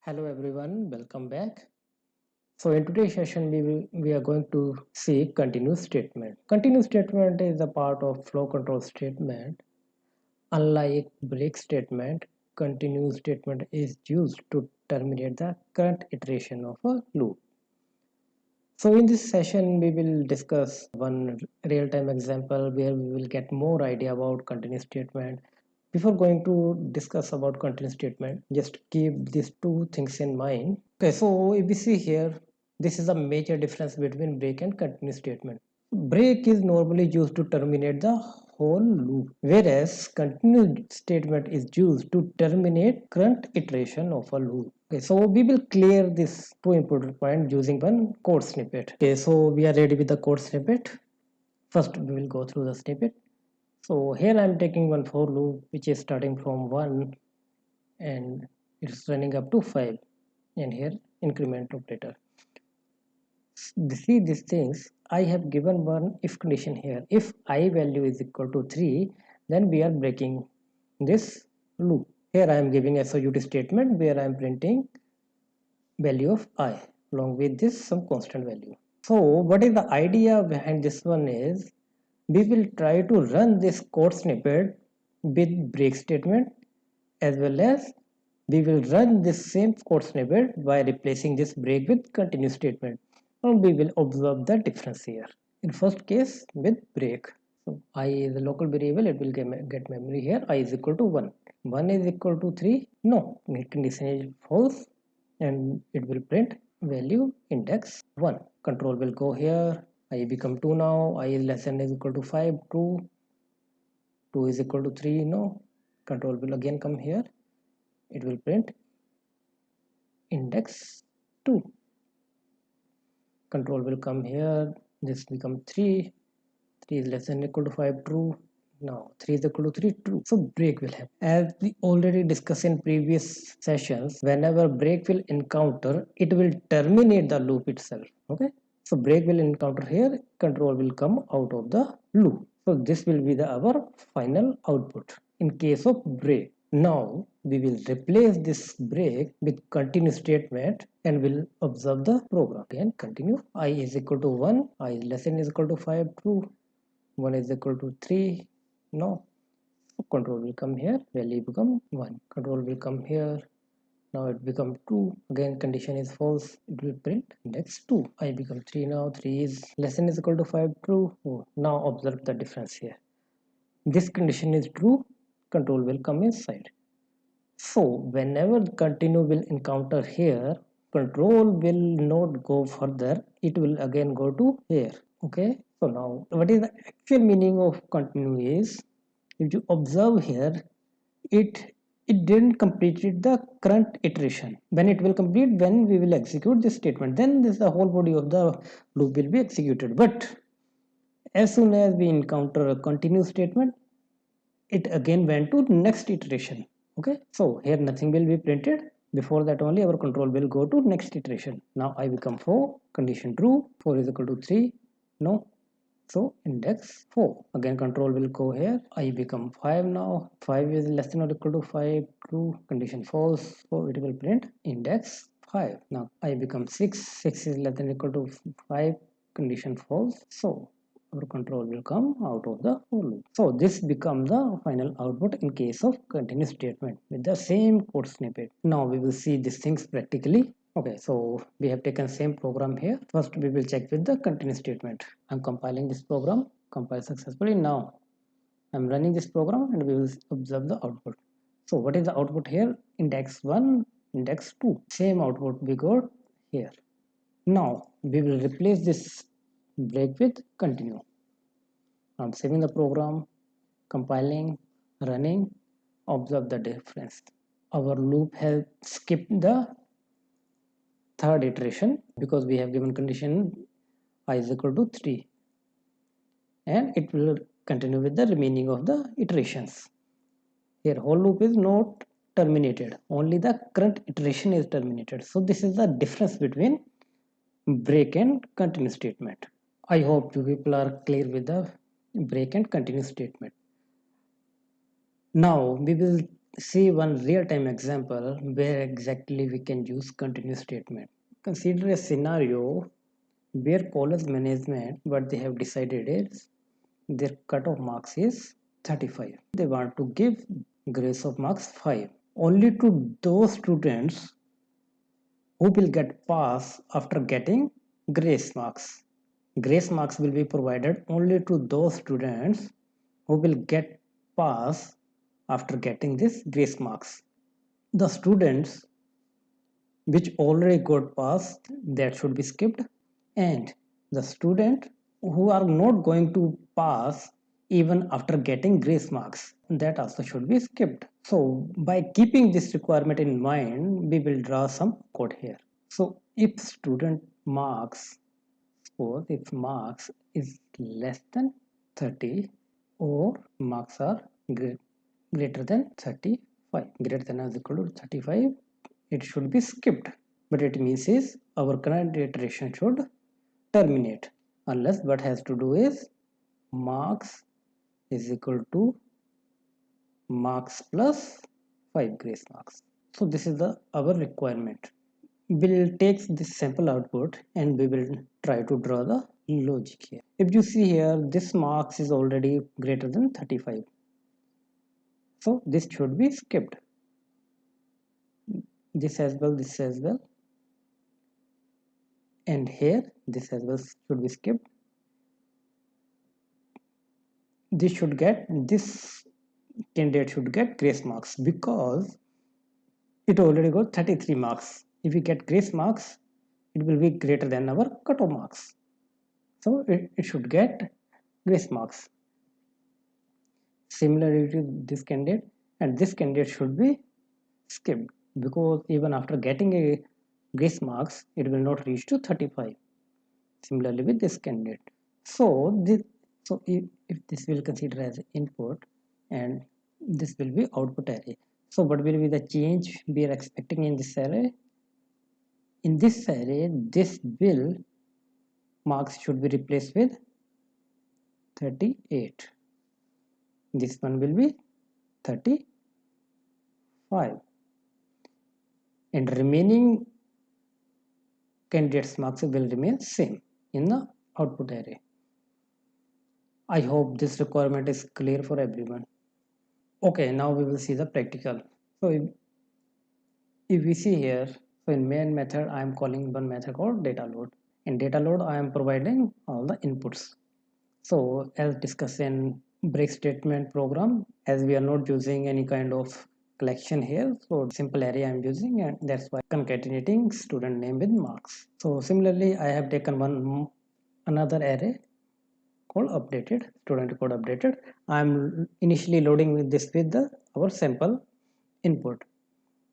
Hello everyone, welcome back. So in today's session we are going to see continuous statement. Continuous statement is a part of flow control statement. Unlike break statement, continuous statement is used to terminate the current iteration of a loop. So in this session we will discuss one real-time example where we will get more idea about continuous statement. Before going to discuss about continuous statement, just keep these two things in mind. Okay, so if we see here, this is a major difference between break and continuous statement. Break is normally used to terminate the whole loop, whereas continuous statement is used to terminate current iteration of a loop. Okay, so we will clear this two important points using one code snippet. Okay, so we are ready with the code snippet. First, we will go through the snippet. So here I am taking one for loop which is starting from 1 and it's running up to 5, and here increment operator. See these things, I have given one if condition here. If I value is equal to 3, then we are breaking this loop. Here I am giving a SOUT statement where I am printing value of I along with this some constant value. So what is the idea behind this one is we will try to run this code snippet with break statement, as well as we will run this same code snippet by replacing this break with continuous statement, and we will observe the difference here. In first case with break, so I is a local variable, it will get memory here. I is equal to 1. 1 is equal to 3, no, condition is false, and it will print value index 1. Control will go here, I become 2 now, I is less than is equal to 5, 2, 2 is equal to 3, no. Control will again come here, it will print index 2. Control will come here, this become 3, 3 is less than equal to 5, true. Now 3 is equal to 3, true. So break will happen. As we already discussed in previous sessions, whenever break will encounter, it will terminate the loop itself. Okay, so break will encounter here, control will come out of the loop. So this will be our final output in case of break. Now we will replace this break with continuous statement and will observe the program. Again continue. I is equal to 1, I is less than is equal to 5, true. 1 is equal to 3, no. Control will come here, value become 1. Control will come here, now it become 2. Again condition is false, it will print index 2. I become 3 now, 3 is less than is equal to 5, true. Oh, now observe the difference here. This condition is true, control will come inside. So whenever continue will encounter here, control will not go further, it will again go to here. Okay, so now what is the actual meaning of continue is, if you observe here, it didn't completed the current iteration. When it will complete, when we will execute this statement, then this the whole body of the loop will be executed. But as soon as we encounter a continuous statement, it again went to next iteration. Okay, so here nothing will be printed. Before that only our control will go to next iteration. Now I become 4, condition true, 4 is equal to 3, no. So index 4. Again control will go here. I become 5 now. 5 is less than or equal to 5. True. Condition false. So it will print index 5. Now I become 6. 6 is less than or equal to 5. Condition false. So our control will come out of the loop. So this becomes the final output in case of continuous statement with the same code snippet. Now we will see these things practically. Okay, so we have taken same program here. First we will check with the continuous statement. I'm compiling this program, compile successfully. Now I'm running this program and we will observe the output. So what is the output here? Index 1, index 2. Same output we got here. Now we will replace this break with continue. I'm saving the program, compiling, running, observe the difference. Our loop has skipped the third iteration because we have given condition I is equal to 3, and it will continue with the remaining of the iterations. Here whole loop is not terminated, only the current iteration is terminated. So this is the difference between break and continue statement. I hope you people are clear with the break and continue statement. Now we will see one real-time example where exactly we can use continuous statement. Consider a scenario where college management, what they have decided is their cutoff marks is 35. They want to give grace of marks 5 only to those students who will get pass after getting grace marks. Grace marks will be provided only to those students who will get pass after getting this grace marks. The students which already got pass, that should be skipped, and the student who are not going to pass even after getting grace marks, that also should be skipped. So by keeping this requirement in mind, we will draw some code here. So if student marks, suppose if marks is less than 30 or marks are greater than 35, greater than or equal to 35, it should be skipped. But it means is our current iteration should terminate unless what has to do is marks is equal to marks plus 5 grace marks. So this is the our requirement. We'll take this sample output and we will try to draw the logic here. If you see here, this marks is already greater than 35. So this should be skipped. This as well, this as well. And here, this as well should be skipped. This candidate should get grace marks because it already got 33 marks. If we get grace marks, it will be greater than our cutoff marks. So it should get grace marks. Similarly to this candidate, and this candidate should be skipped because even after getting a grace marks, it will not reach to 35. Similarly with this candidate. So if this will consider as input and this will be output array. So what will be the change we are expecting in this array? In this array, this will marks should be replaced with 38. This one will be 35. And remaining candidates marks will remain same in the output array. I hope this requirement is clear for everyone. Okay, now we will see the practical. So if we see here, so in main method I am calling one method called data load. In data load I am providing all the inputs. So as discussed in break statement program, as we are not using any kind of collection here, so simple array I am using, and that's why concatenating student name with marks. So similarly I have taken another array called updated, student code updated. I am initially loading with this with our sample input,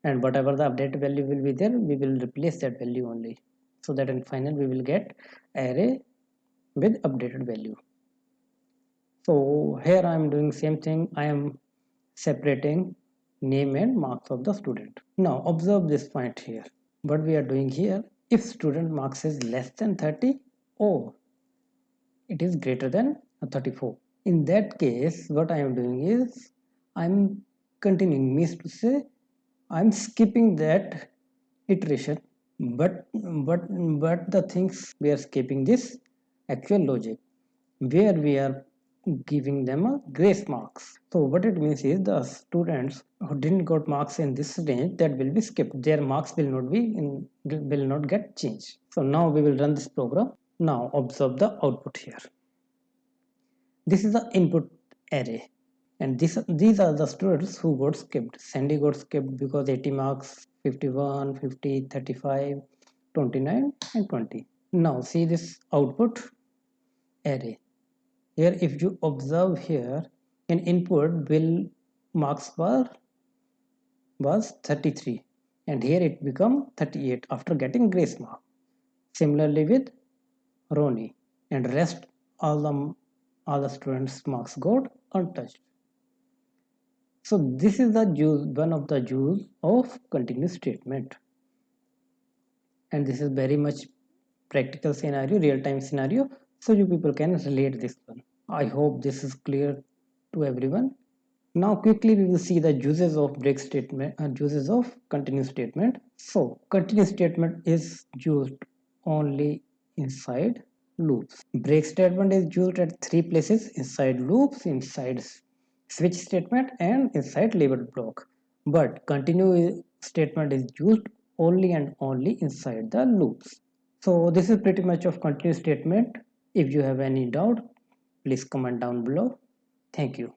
and whatever the update value will be there, we will replace that value only, so that in final we will get array with updated value. So here I am doing same thing. I am separating name and marks of the student. Now observe this point here. What we are doing here, if student marks is less than 30 or it is greater than 34, in that case what I am doing is I'm continuing, means to say I'm skipping that iteration, but the things we are skipping this actual logic where we are giving them a grace marks. So what it means is the students who didn't got marks in this range, that will be skipped. Their marks will not be will not get changed. So now we will run this program. Now observe the output here. This is the input array, and these are the students who got skipped. Sandy got skipped because 80 marks, 51, 50, 35, 29 and 20. Now see this output array. Here if you observe here, in input will marks was 33 and here it become 38 after getting grace mark. Similarly with Roni, and rest all the students marks got untouched. So this is the one of the use of continuous statement, and this is very much practical scenario, real-time scenario, so you people can relate this one. I hope this is clear to everyone. Now quickly we will see the uses of break statement and uses of continue statement. So continue statement is used only inside loops. Break statement is used at three places: inside loops, inside switch statement, and inside label block. But continue statement is used only and only inside the loops. So this is pretty much of continue statement. If you have any doubt, please comment down below. Thank you.